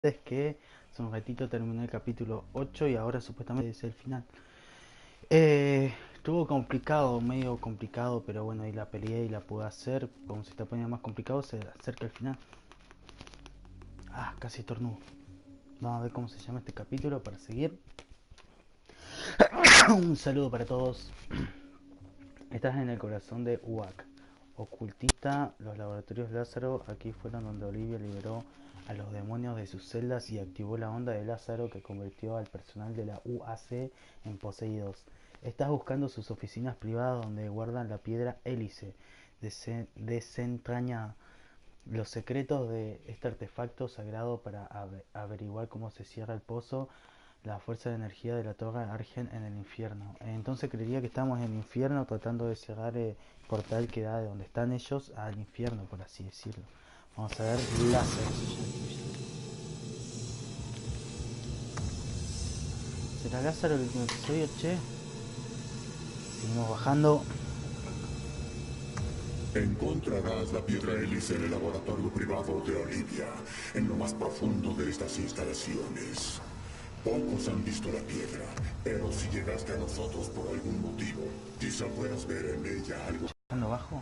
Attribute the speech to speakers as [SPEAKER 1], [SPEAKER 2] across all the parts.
[SPEAKER 1] Es que hace un ratito terminé el capítulo 8 y ahora supuestamente es el final. Estuvo complicado, medio complicado, pero bueno, ahí la peleé y la pude hacer. Como se está poniendo más complicado, se acerca el final. Ah, casi estornudo. Vamos a ver cómo se llama este capítulo para seguir. Un saludo para todos. Estás en el corazón de UAC. Ocultista, los laboratorios Lázaro. Aquí fueron donde Olivia liberó a los demonios de sus celdas y activó la onda de Lázaro que convirtió al personal de la UAC en poseídos. Estás buscando sus oficinas privadas donde guardan la piedra hélice. Desentraña los secretos de este artefacto sagrado para averiguar cómo se cierra el pozo, la fuerza de energía de la torre Argen en el infierno. Entonces creería que estamos en el infierno tratando de cerrar el portal que da de donde están ellos al infierno, por así decirlo. Vamos a ver láser. ¿Será Lázaro el último episodio, che? Seguimos bajando.
[SPEAKER 2] Encontrarás la piedra hélice en el laboratorio privado de Olivia, en lo más profundo de estas instalaciones. Pocos han visto la piedra, pero si llegaste a nosotros por algún motivo, quizá puedas ver en ella algo.
[SPEAKER 1] ¿Bajando bajo?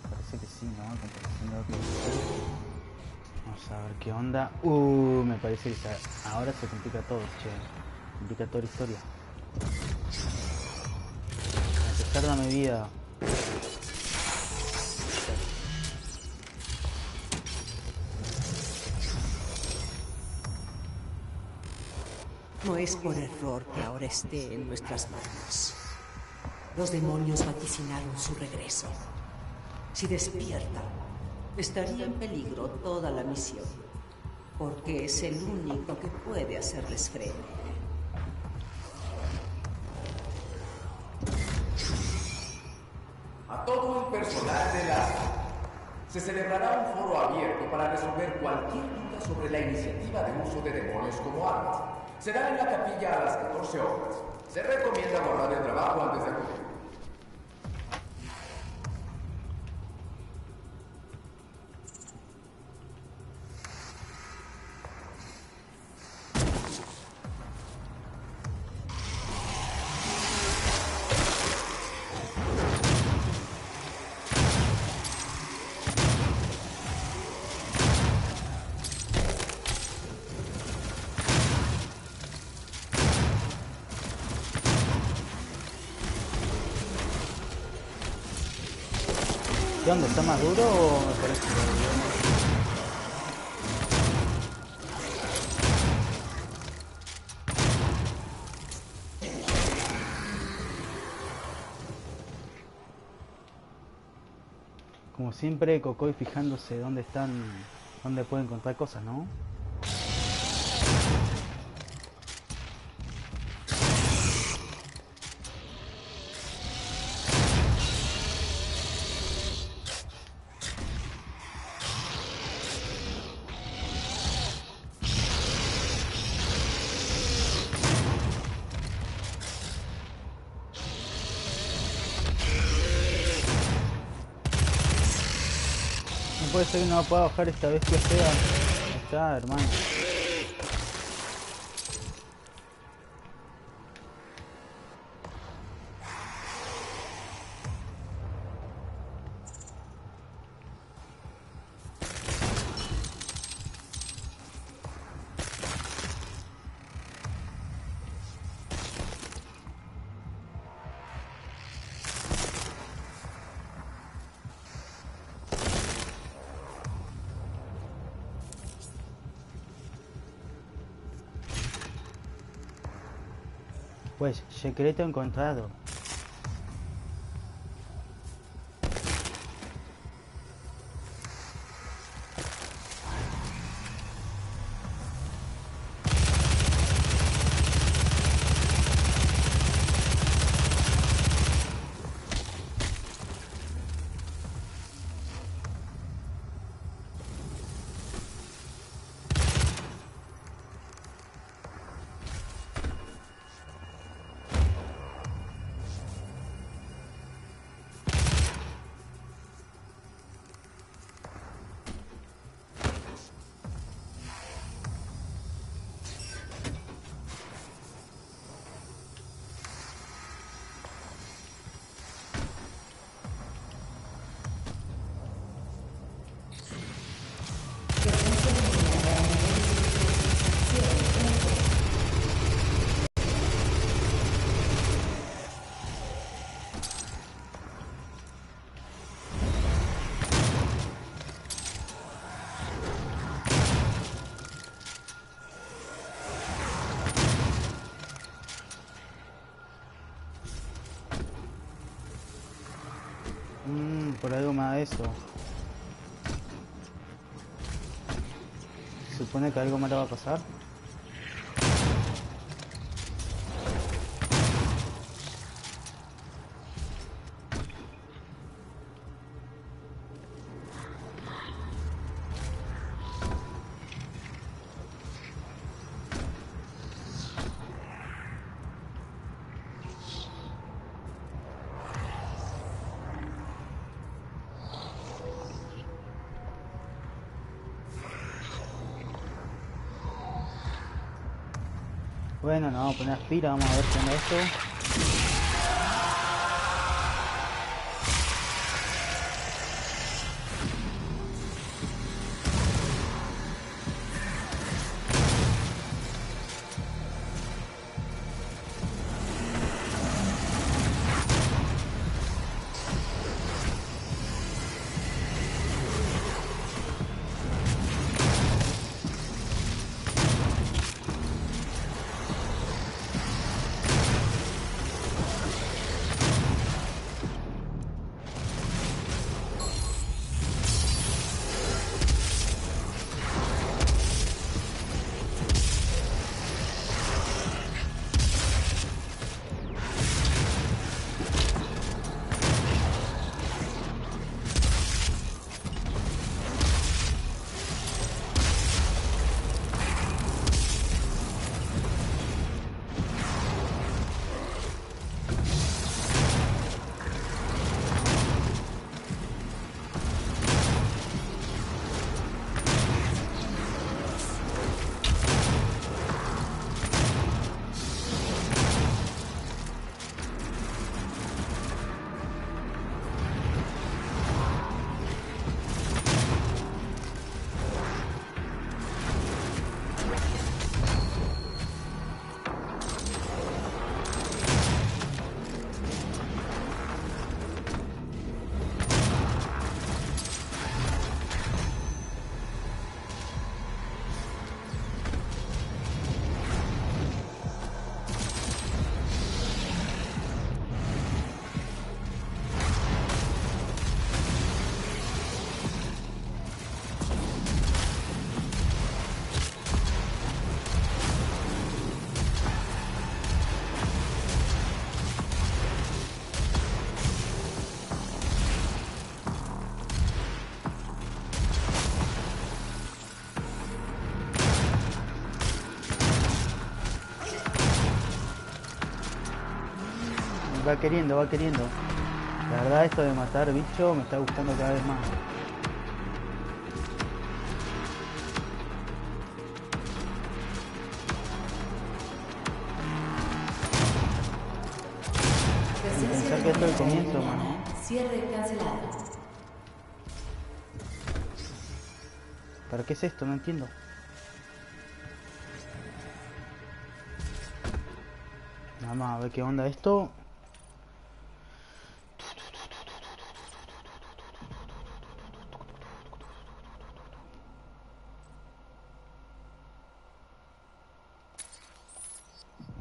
[SPEAKER 1] Parece que sí, ¿no? Comparación de otro episodio. Vamos a ver qué onda. Me parece que ahora se complica todo, che. Complica toda la historia. A pesar dame vida.
[SPEAKER 3] No es por error que ahora esté en nuestras manos. Los demonios vaticinaron su regreso. Si despierta, estaría en peligro toda la misión, porque es el único que puede hacerles frente.
[SPEAKER 4] A todo el personal de Lázaro se celebrará un foro abierto para resolver cualquier duda sobre la iniciativa de uso de demonios como armas. Será en la capilla a las 14 horas. Se recomienda guardar el trabajo antes de acudir.
[SPEAKER 1] ¿Qué onda? ¿Está más duro o me parece que como siempre, Cocoy fijándose dónde están, dónde puede encontrar cosas, ¿no? No puede ser que no pueda bajar esta bestia fea. Ahí está, hermano. Pues, secreto encontrado. Por algo me da eso. Se supone que algo malo va a pasar. Bueno, nos vamos a poner las pilas, vamos a ver qué onda esto. Va queriendo, va queriendo. La verdad esto de matar bichos me está gustando cada vez más. Pensar que esto es el comienzo, mano.
[SPEAKER 3] Cierre cancelado.
[SPEAKER 1] ¿Para qué es esto? No entiendo. Vamos a ver qué onda esto.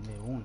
[SPEAKER 1] De una.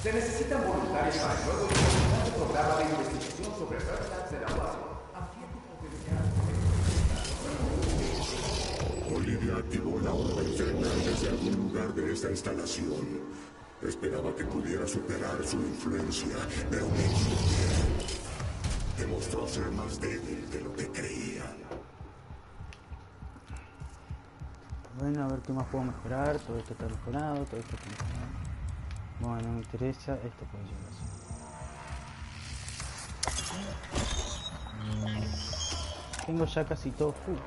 [SPEAKER 4] Se necesitan voluntarios para el nuevo y importante programa de investigación sobre Redlands de la UASI. Amplía tu potencial.
[SPEAKER 2] Olivia activó la onda infernal desde algún lugar de esta instalación. Esperaba que pudiera superar su influencia, pero no supe. Demostró ser más débil de lo que creía.
[SPEAKER 1] Bueno, a ver qué más puedo mejorar. Todo esto está mejorado, todo esto está mejorado. Bueno, no me interesa, esto puede llegar así. Tengo ya casi todo full.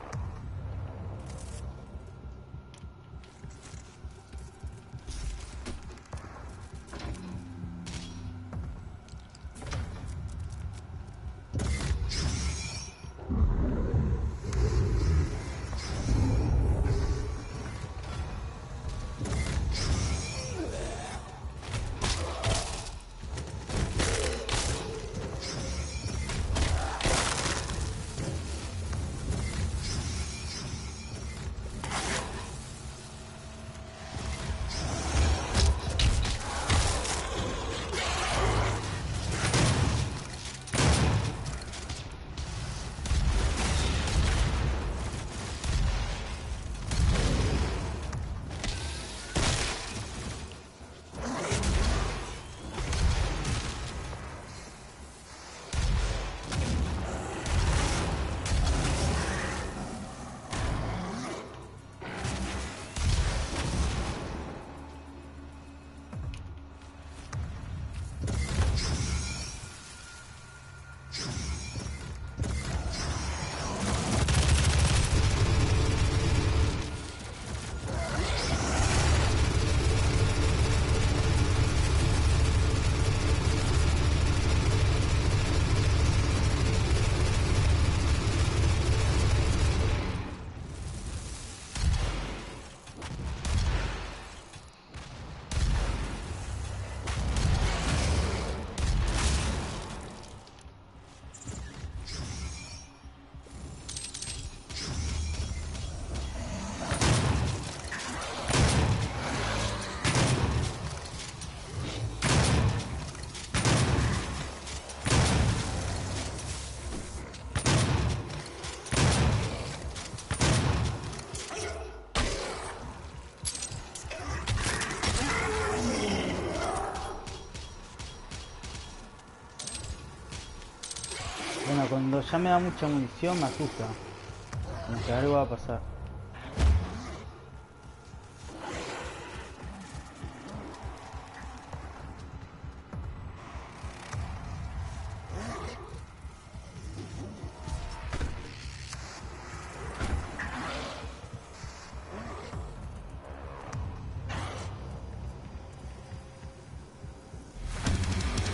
[SPEAKER 1] Bueno, cuando ya me da mucha munición me asusta. Como que algo va a pasar.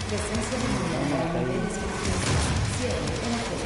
[SPEAKER 3] Presencia demoníaca en niveles críticos. Cierre en fe.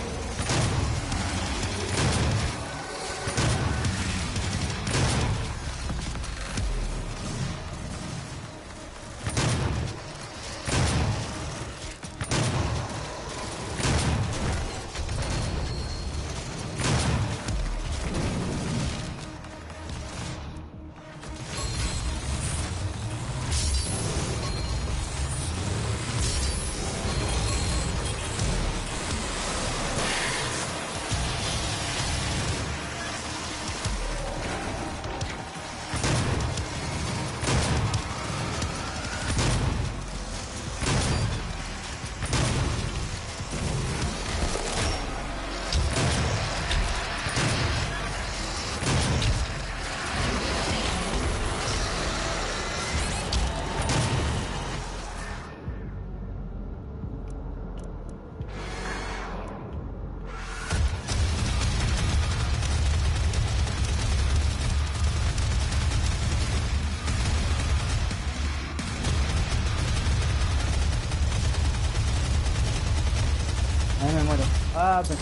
[SPEAKER 3] Ahí me muero. Ah, pensé.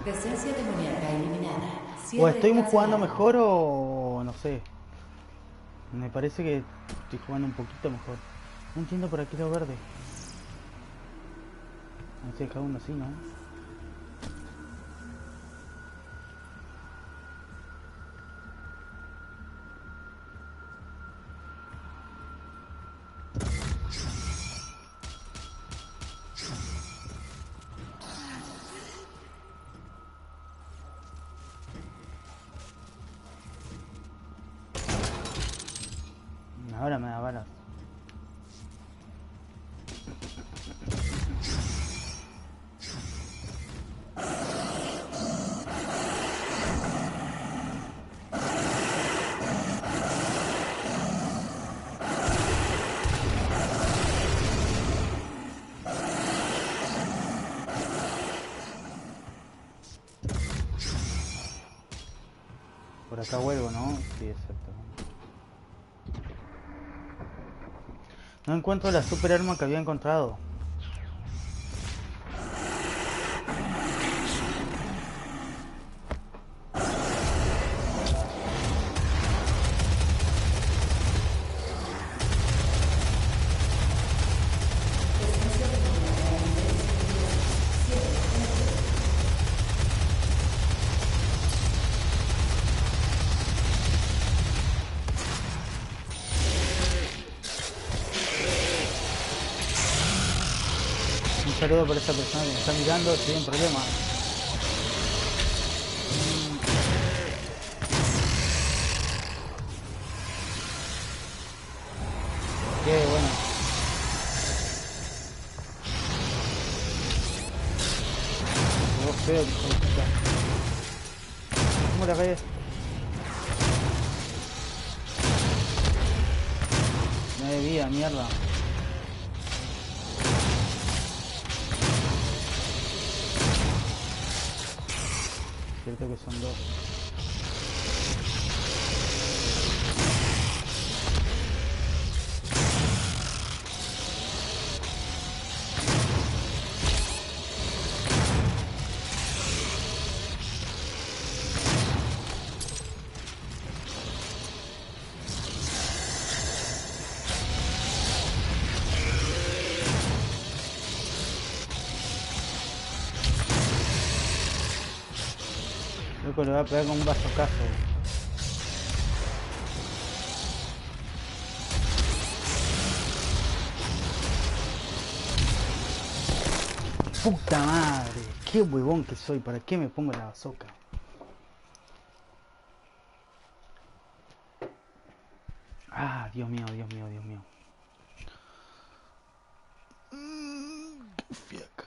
[SPEAKER 3] Presencia demoníaca eliminada.
[SPEAKER 1] O
[SPEAKER 3] Cierre
[SPEAKER 1] estoy jugando
[SPEAKER 3] cancelado.
[SPEAKER 1] mejor o no sé. Me parece que estoy jugando un poquito mejor. No entiendo por qué lo verde. No sé, cada uno así, ¿no? Ahora me da balas. Por acá vuelvo, ¿no? Sí, exacto. No encuentro la super arma que había encontrado. Un saludo para esa persona que me está mirando, estoy en problema. Qué bueno. Qué vos feo, hijo de puta. ¿Cómo la ves? No hay vida, mierda. Cierto que son dos. Loco, le voy a pegar con un bazocazo. Puta madre, qué huevón que soy, ¿para qué me pongo la bazooka? Ah, Dios mío, Dios mío, Dios mío. Qué fiaca.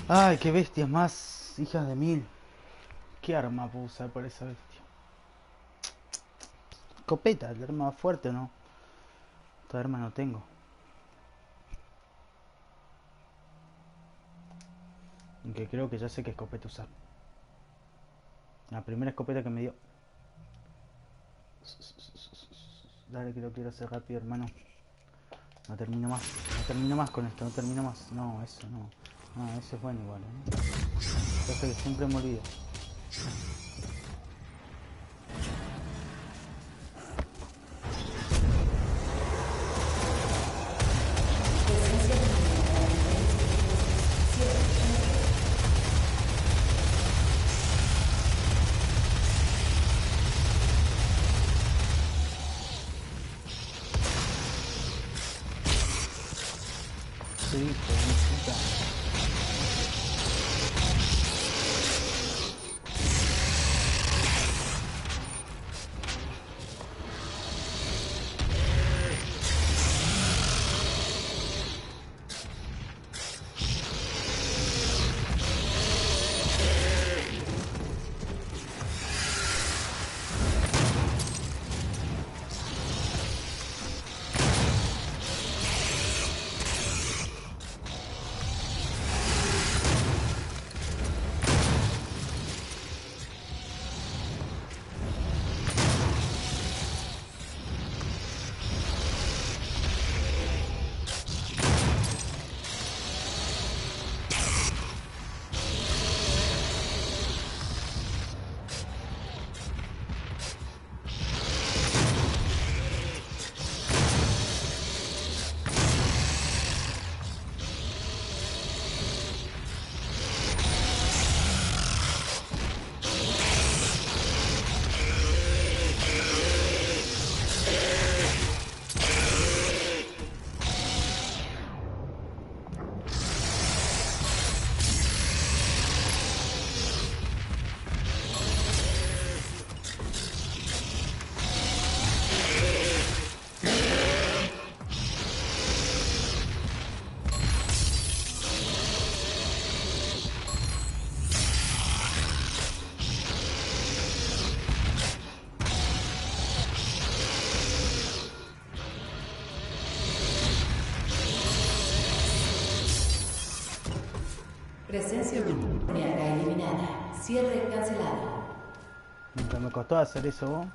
[SPEAKER 1] Ay, qué bestias más, hijas de mil. ¿Qué arma puedo usar por esa bestia? Escopeta, el arma más fuerte, ¿no? Esta arma no tengo. Aunque creo que ya sé qué escopeta usar. La primera escopeta que me dio. Dale, que lo quiero hacer rápido, hermano. No termino más. No termino más con esto, no termino más. No, eso no. No, eso es bueno igual, ¿eh? Cosa que siempre me olvido. Sí, hijo de puta.
[SPEAKER 5] Presencia demoníaca eliminada. Cierre cancelado.
[SPEAKER 1] Nunca me costó hacer eso, vos.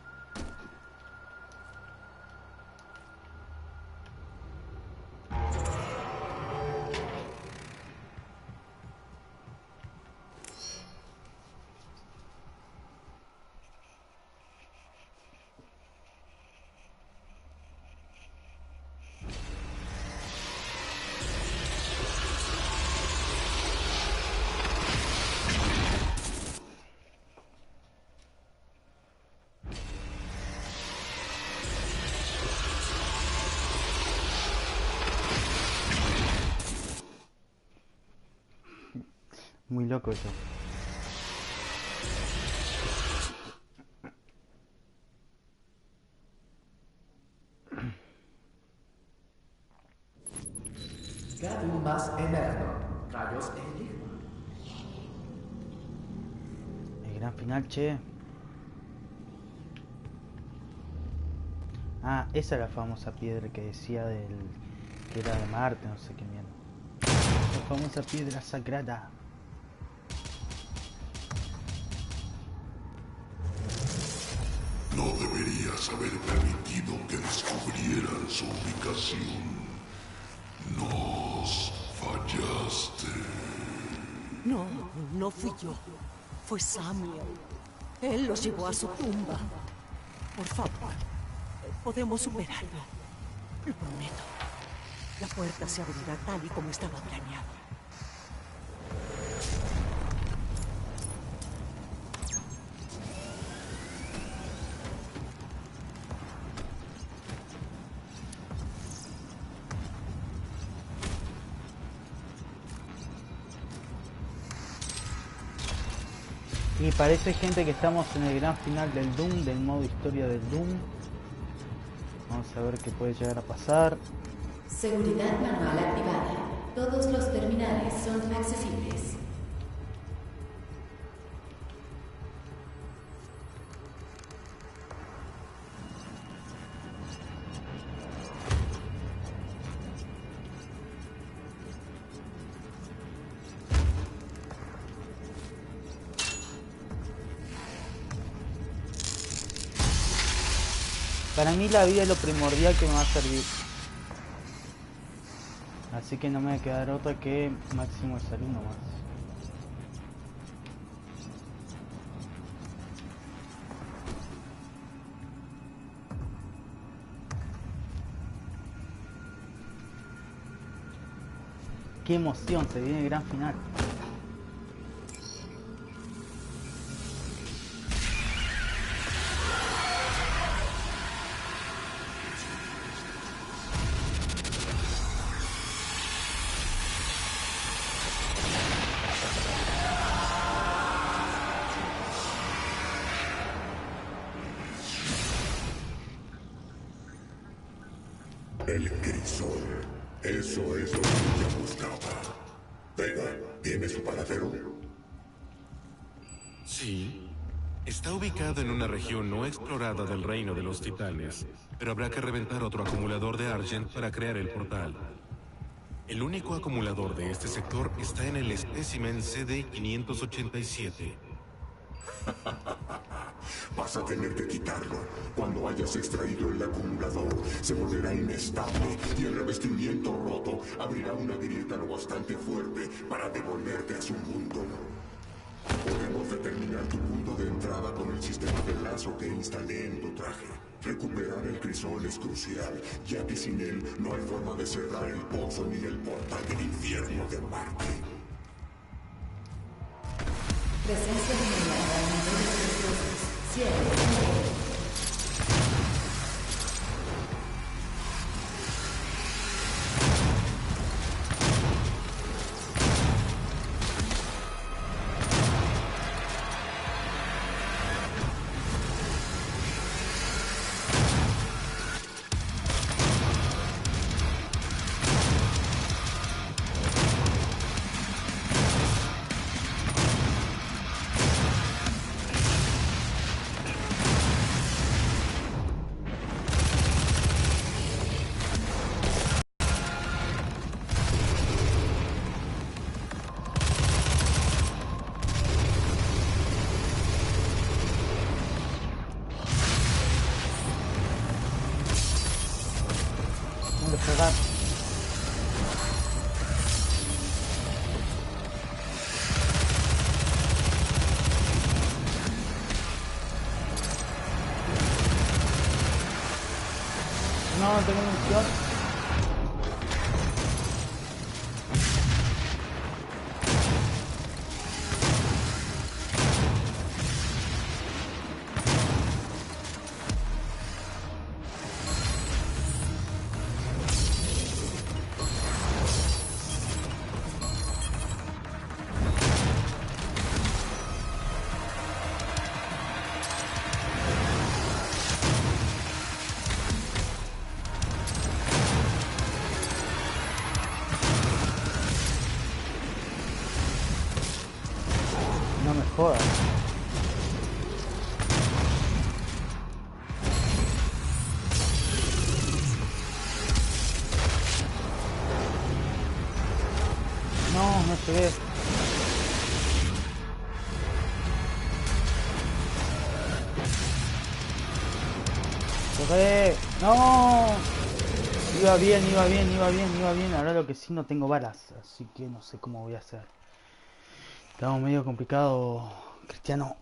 [SPEAKER 1] Muy loco eso.
[SPEAKER 4] Gadun más Emerno. Rayos Enigma.
[SPEAKER 1] El gran final, che. Ah, esa es la famosa piedra que decía del... que era de Marte, no sé qué mierda. La famosa piedra sagrada.
[SPEAKER 2] No deberías haber permitido que descubrieran su ubicación. Nos fallaste.
[SPEAKER 3] No, no fui yo. Fue Samuel. Él los llevó a su tumba. Por favor, podemos superarlo. Lo prometo. La puerta se abrirá tal y como estaba planeado.
[SPEAKER 1] Y parece, gente, que estamos en el gran final del Doom, del modo historia del Doom. Vamos a ver qué puede llegar a pasar.
[SPEAKER 5] Seguridad manual activada. Todos los terminales son accesibles.
[SPEAKER 1] Para mí la vida es lo primordial que me va a servir. Así que no me va a quedar otra que máximo de salud nomás. Qué emoción, se viene el gran final.
[SPEAKER 2] El crisol. Eso es lo que ella buscaba. Vega, ¿tiene su paradero?
[SPEAKER 6] Sí. Está ubicado en una región no explorada del reino de los titanes, pero habrá que reventar otro acumulador de Argent para crear el portal. El único acumulador de este sector está en el espécimen CD-587.
[SPEAKER 2] Vas a tener que quitarlo. Cuando hayas extraído el acumulador, se volverá inestable y el revestimiento roto abrirá una grieta lo bastante fuerte para devolverte a su mundo. Podemos determinar tu punto de entrada con el sistema de lazo que instalé en tu traje. Recuperar el crisol es crucial, ya que sin él no hay forma de cerrar el pozo ni el portal del infierno de Marte.
[SPEAKER 5] Presencia inmediata a niveles peligrosos. Cierre.
[SPEAKER 1] Pegar. No, tengo munición. No me jodas. No, no se ve. ¡Corre! ¡No! Iba bien, iba bien, iba bien, iba bien. Ahora lo que sí, no tengo balas, así que no sé cómo voy a hacer. Estamos medio complicado, Cristiano.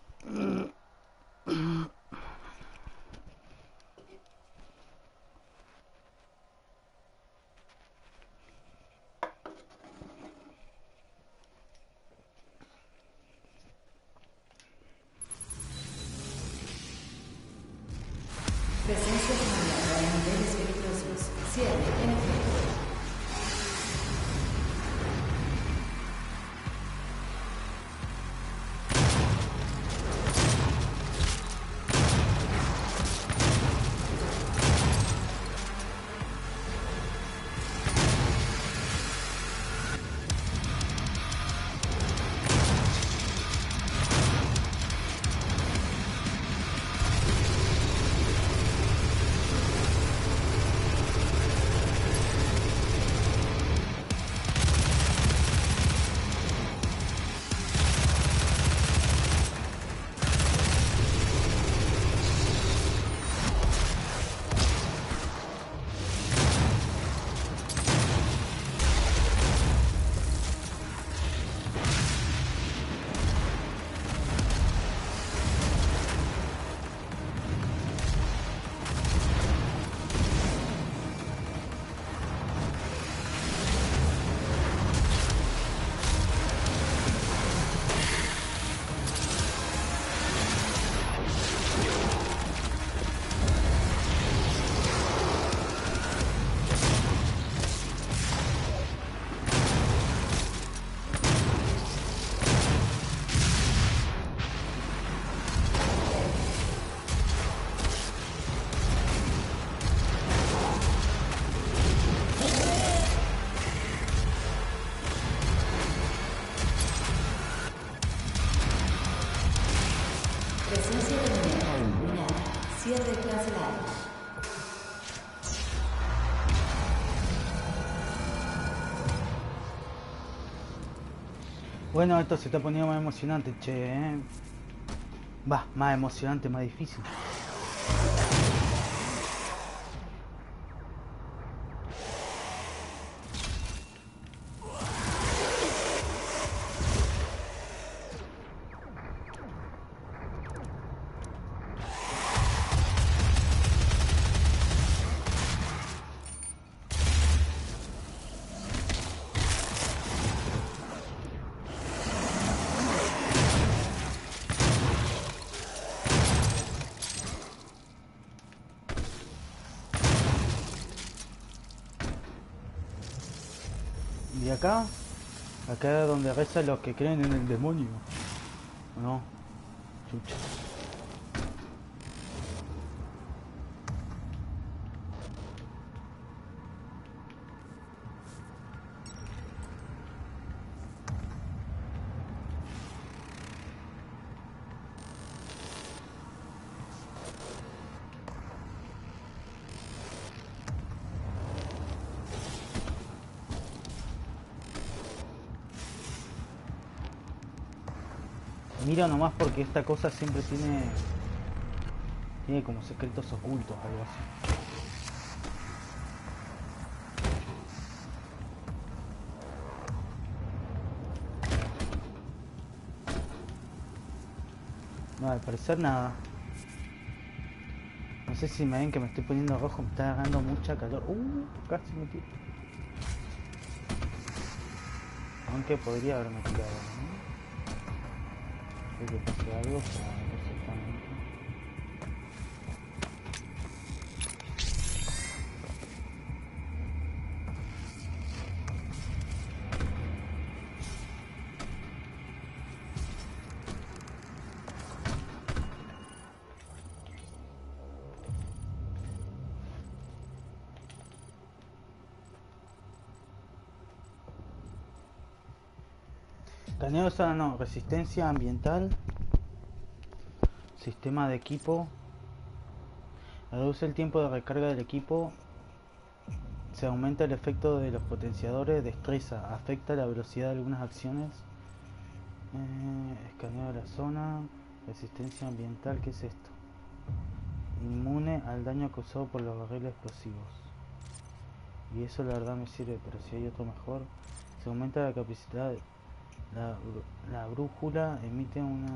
[SPEAKER 5] Presencia inmediata a niveles peligrosos. Cierre. En efecto.
[SPEAKER 1] Bueno, esto se está poniendo más emocionante, che, ¿eh? Va, más emocionante, más difícil. Y acá es donde rezan los que creen en el demonio. ¿O no? Chucha. Mira nomás porque esta cosa siempre tiene como secretos ocultos, algo así. No, al parecer nada. No sé si me ven que me estoy poniendo rojo, me está agarrando mucha calor. Casi me tiro. Aunque podría haberme tirado, ¿no? Creo que pase algo, pero no sé exactamente. Escaneo, no, resistencia ambiental. Sistema de equipo. Reduce el tiempo de recarga del equipo. Se aumenta el efecto de los potenciadores. Destreza. Afecta la velocidad de algunas acciones. Escaneo de la zona. Resistencia ambiental. ¿Qué es esto? Inmune al daño causado por los barriles explosivos. Y eso la verdad me sirve, pero si hay otro mejor. Se aumenta la capacidad. La brújula emite una...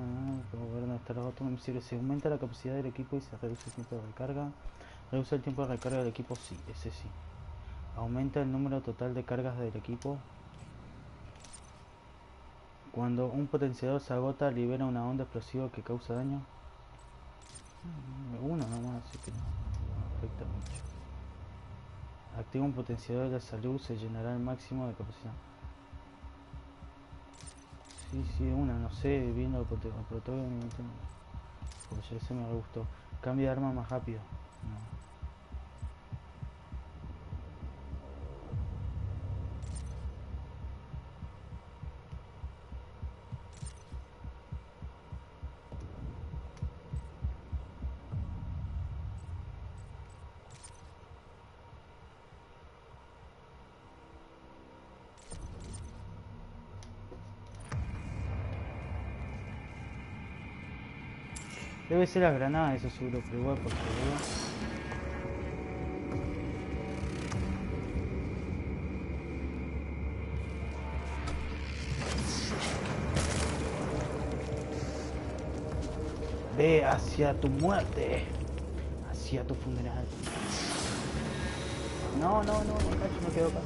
[SPEAKER 1] ¿Dónde está los otros? No me sirve. Se aumenta la capacidad del equipo y se reduce el tiempo de recarga. Reduce el tiempo de recarga del equipo, sí, ese sí. Aumenta el número total de cargas del equipo. Cuando un potenciador se agota, libera una onda explosiva que causa daño. Uno nomás, así que no afecta mucho. Activa un potenciador de salud, se llenará el máximo de capacidad. Sí, una, no sé, viendo el protocolo, pues ya ese me gustó. Cambia de arma más rápido. No. Debe ser las granadas, eso seguro, pero igual porque ve hacia tu muerte, hacia tu funeral. No, cacho, no quedó acá.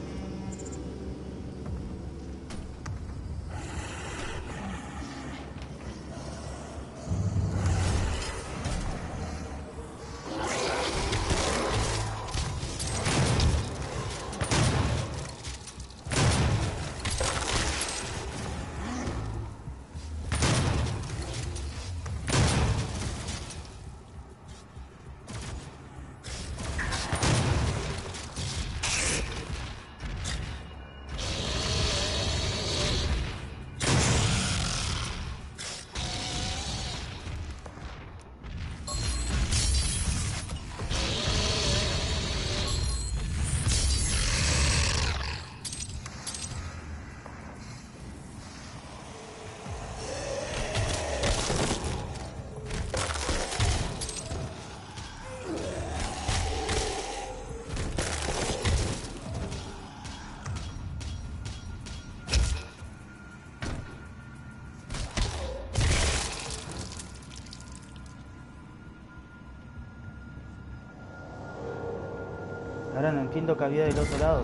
[SPEAKER 1] Ahora no entiendo qué había del otro lado.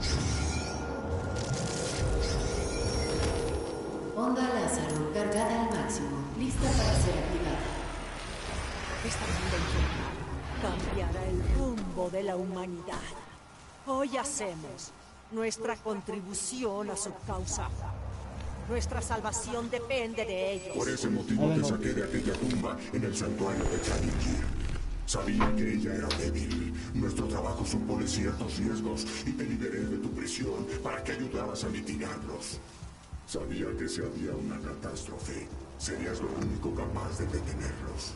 [SPEAKER 5] Onda Lázaro cargada al máximo, lista para ser activada.
[SPEAKER 3] Esta invención cambiará el rumbo de la humanidad. Hoy hacemos nuestra contribución a su causa. Nuestra salvación depende de ellos.
[SPEAKER 2] Por ese motivo te saqué de aquella tumba en el santuario de Chaningir. Sabía que ella era débil. Nuestro trabajo supone ciertos riesgos y te liberé de tu prisión para que ayudaras a mitigarlos. Sabía que si había una catástrofe, serías lo único capaz de detenerlos.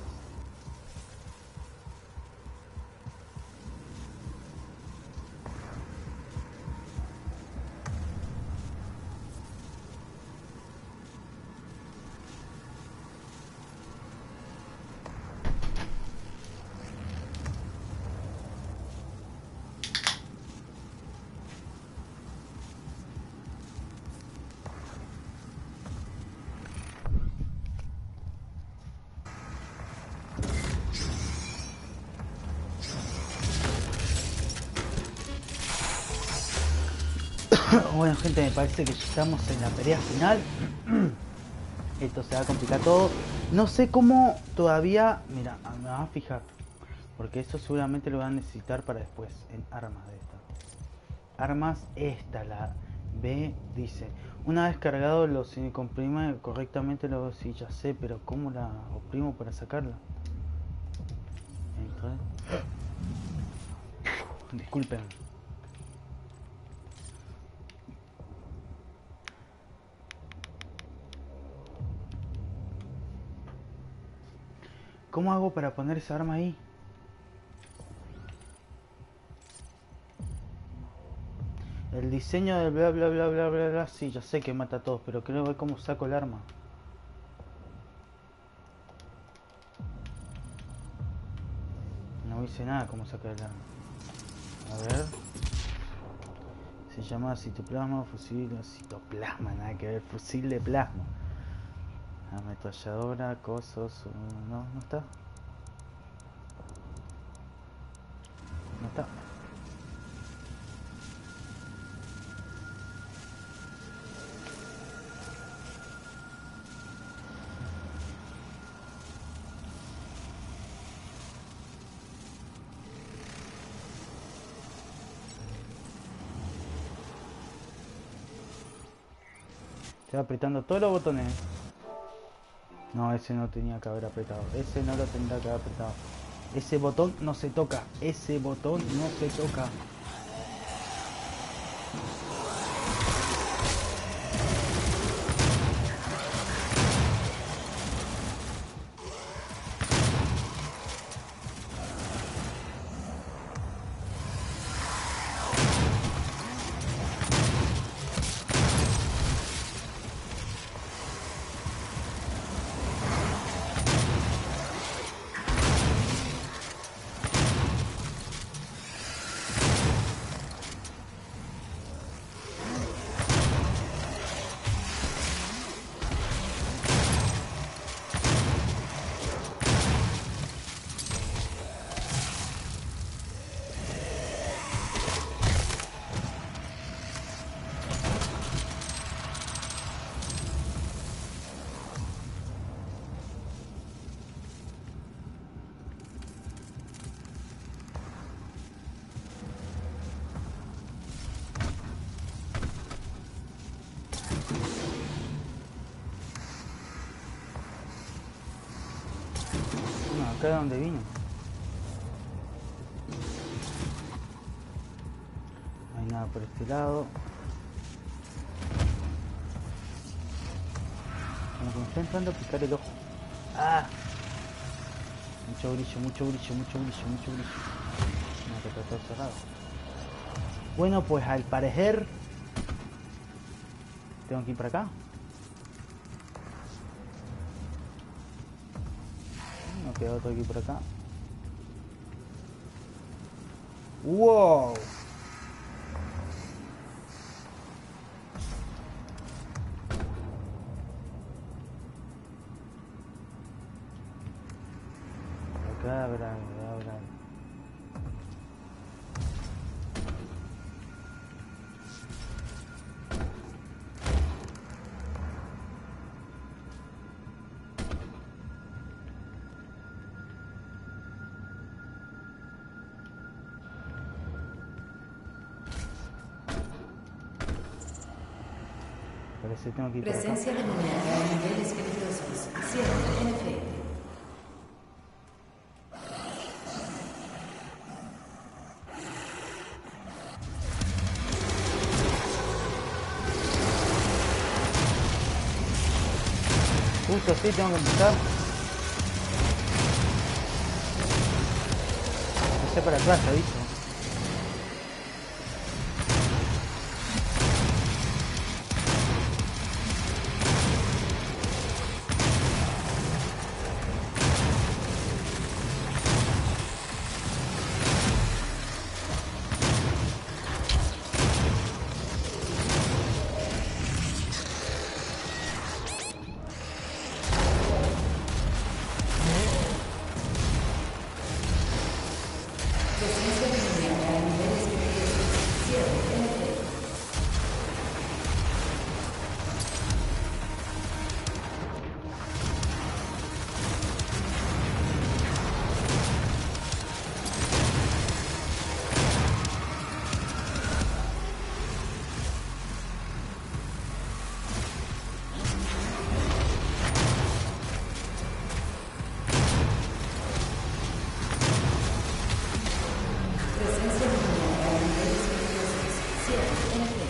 [SPEAKER 1] Bueno, gente, me parece que ya estamos en la pelea final. Esto se va a complicar todo. No sé cómo todavía... Mira, me vas a fijar. Porque eso seguramente lo van a necesitar para después. En armas de esta. Armas, esta, la B, dice. Una vez cargado lo se comprime correctamente. Luego sí, ya sé, pero ¿cómo la oprimo para sacarla? Entonces... Disculpen. ¿Cómo hago para poner esa arma ahí? El diseño del bla bla bla bla bla bla. Sí, ya sé que mata a todos, pero quiero ver cómo saco el arma. No hice nada cómo sacar el arma. A ver. Se llama citoplasma, fusil, citoplasma, nada que ver, fusil de plasma. Ametralladora, cosos, no, no está. No está. Estoy apretando todos los botones. No, ese no tenía que haber apretado. Ese no lo tendría que haber apretado. Ese botón no se toca. Ese botón no se toca. Acá de donde vine. No hay nada por este lado. Como que me está entrando a picar el ojo. ¡Ah! Mucho brillo, mucho brillo, mucho brillo, mucho brillo. No, que está todo cerrado. Bueno, pues al parecer tengo que ir para acá. No queda otro aquí por acá. ¡Wow! Acá habrá. parece que tengo que ir por acá.
[SPEAKER 5] Presencia demoníaca a niveles peligrosos. Cierre en efecto.
[SPEAKER 1] Justo así tengo que empezar. Empecé para atrás, te aviso.
[SPEAKER 5] Presencia demoníaca a niveles peligrosos. Cierre en efecto. Presencia demoníaca a niveles peligrosos. Cierre en efecto.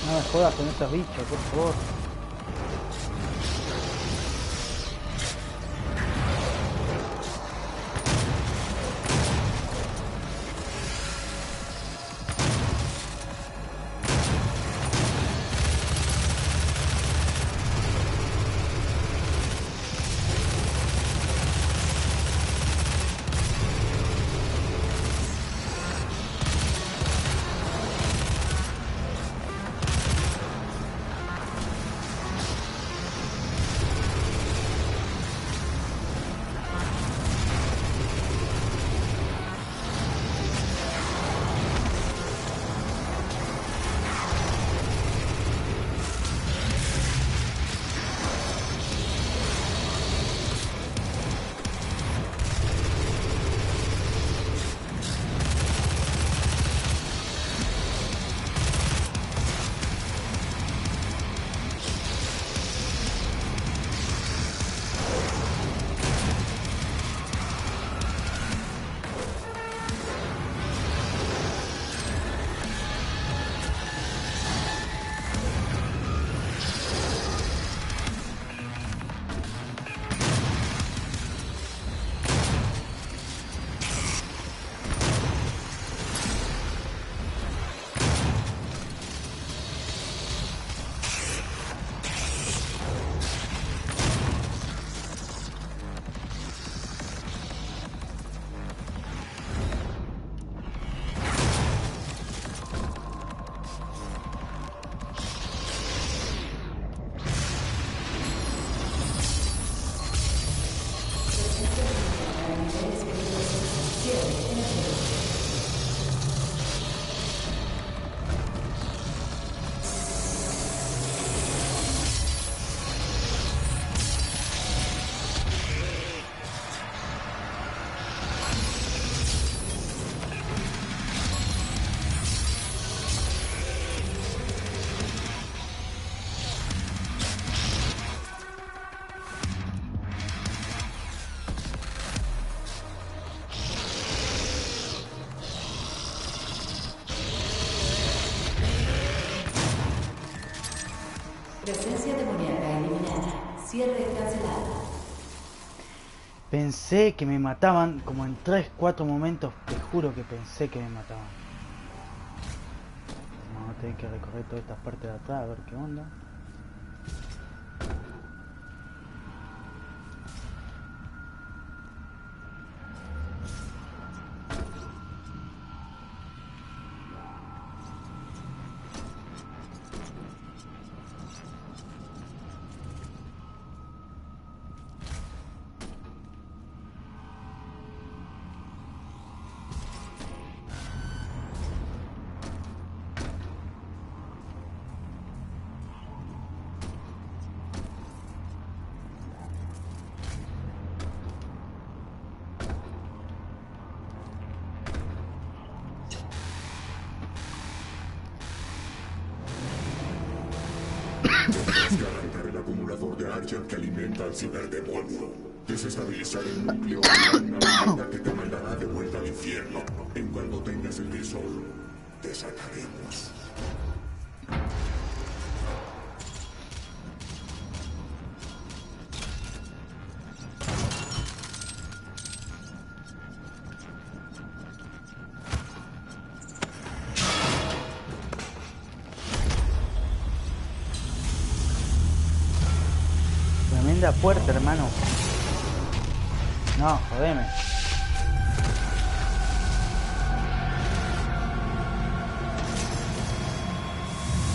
[SPEAKER 1] No me jodas con esos bichos, por favor. Presencia demoníaca eliminada. Cierre cancelado. Pensé que me mataban como en 3-4 momentos. Te juro que pensé que me mataban. Vamos a tener que recorrer toda esta parte de atrás a ver qué onda.
[SPEAKER 2] Tendrás que arrancar el acumulador de Argent que alimenta al ciberdemonio. Desestabilizar el núcleo y una máquina que te mandará de vuelta al infierno. En cuanto tengas el tesoro, te sacaremos.
[SPEAKER 1] Tremenda puerta, hermano. No, jodeme.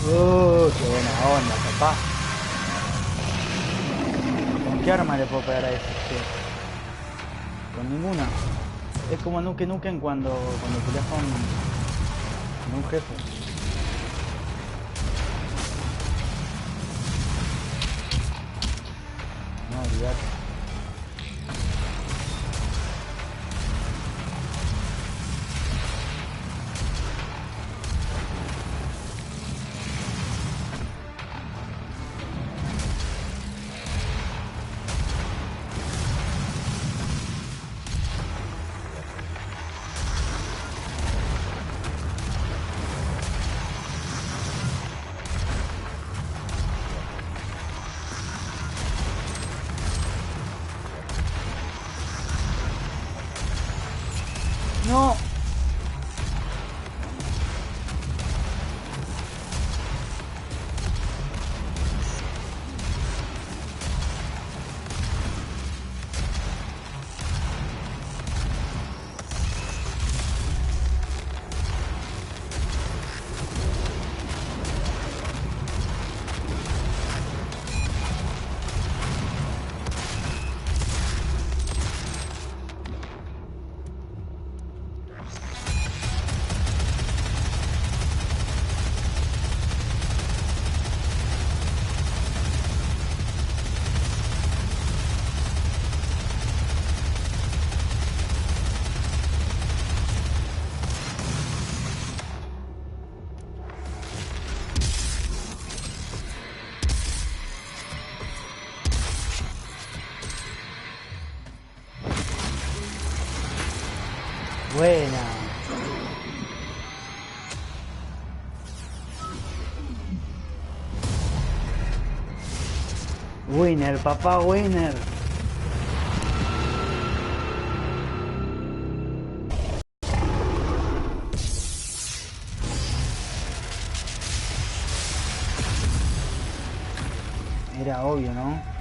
[SPEAKER 1] Qué buena onda, papá. ¿Con qué arma le puedo pegar a ese? Con ninguna. Es como Nuke Nukem cuando peleas con un jefe. No, olvidate. No. Buena. Winner, papá, winner. Era obvio, ¿no?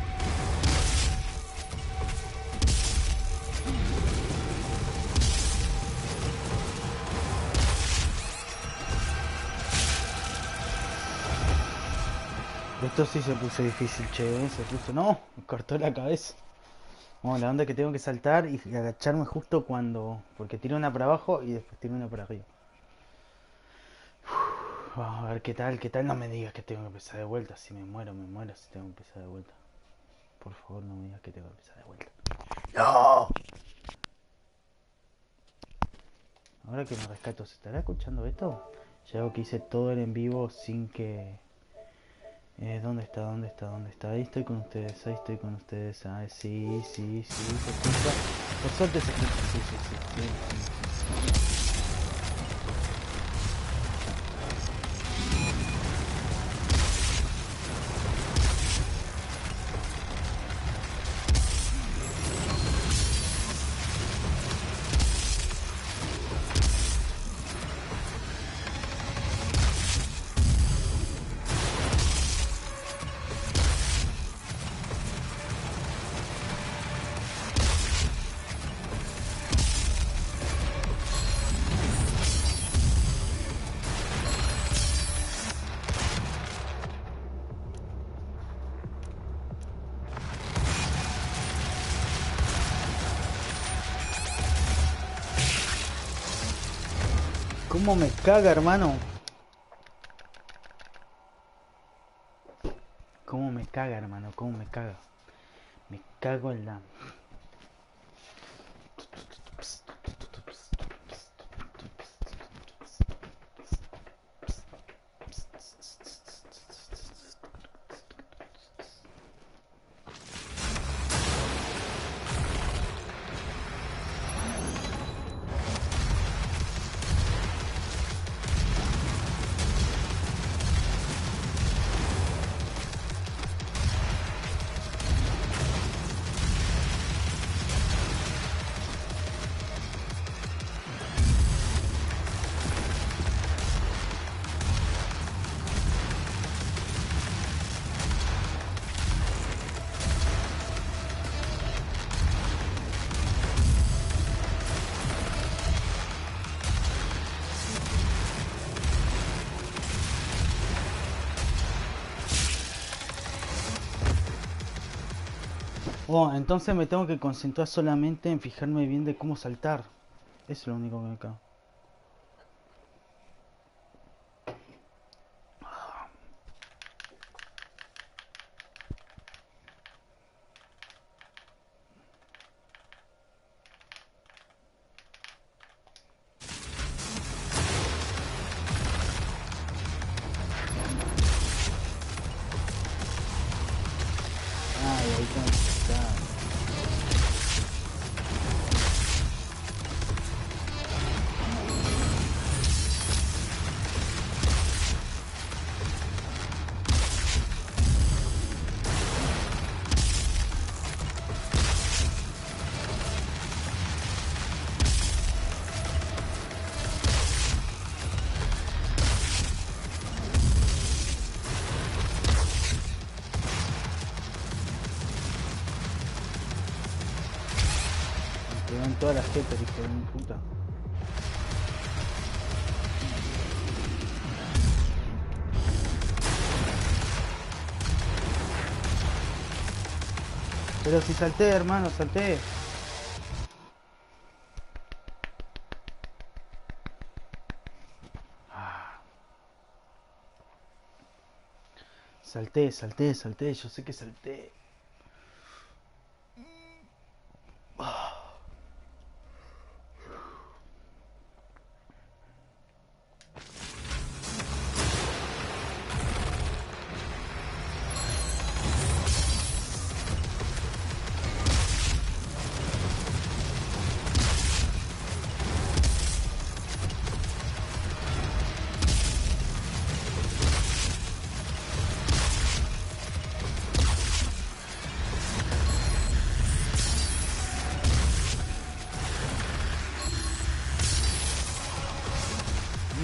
[SPEAKER 1] Esto sí se puso difícil, che, se puso... No, me cortó la cabeza. Bueno, la onda es que tengo que saltar y agacharme justo cuando... Porque tiro una para abajo y después tiro una para arriba. Vamos a ver qué tal. No me digas que tengo que empezar de vuelta. Si me muero si tengo que empezar de vuelta. Por favor, no me digas que tengo que empezar de vuelta. ¡No! Ahora que me rescato, ¿se estará escuchando esto? Ya hago que hice todo el en vivo sin que... ¿Dónde está? Ahí estoy con ustedes, Ah, sí, se escucha. Por suerte se escucha, sí. ¿Cómo me caga, hermano? ¿Cómo me caga, hermano? ¿Cómo me caga? Me cago en la... Oh, entonces me tengo que concentrar solamente en fijarme bien de cómo saltar. Eso es lo único que me queda. Ay, ahí tengo que saltar. Me quedan todas las jetas, hijo de mi puta. Pero si salté, hermano, salté. Salté, yo sé que salté.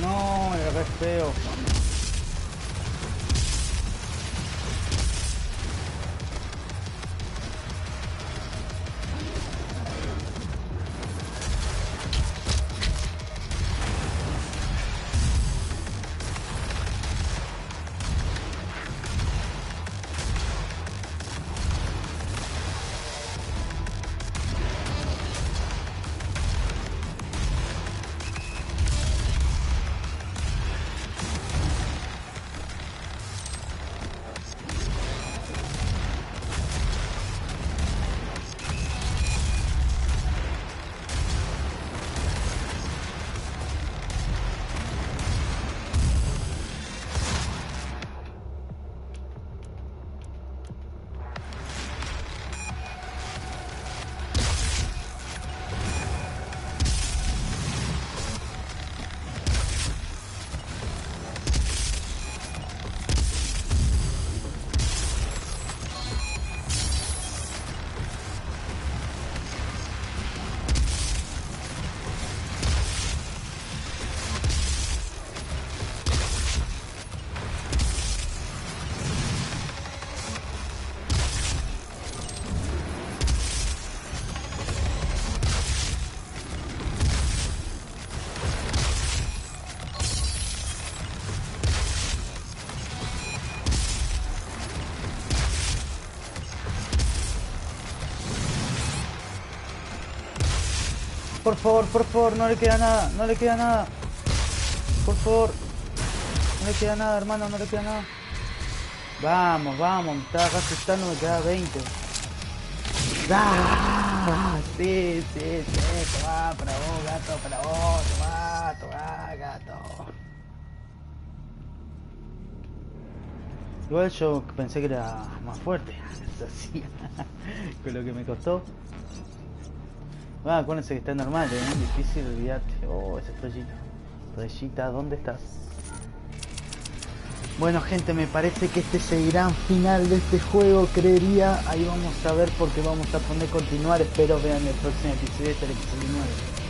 [SPEAKER 1] No, era re feo. Por favor, no le queda nada, no le queda nada. Por favor, no le queda nada, hermano, no le queda nada. Vamos, vamos, me estaba asustando, me queda 20. ¡Ah! Sí, toma, para vos, gato, para vos, toma, gato. Igual yo pensé que era más fuerte, es así, con lo que me costó. Acuérdense que está normal, difícil, olvidarte. Oh, esa estrellita. Estrellita, ¿dónde estás? Bueno, gente, me parece que este es el gran final de este juego, creería. Ahí vamos a ver porque vamos a poner continuar. Espero vean el próximo episodio, este es el episodio 9.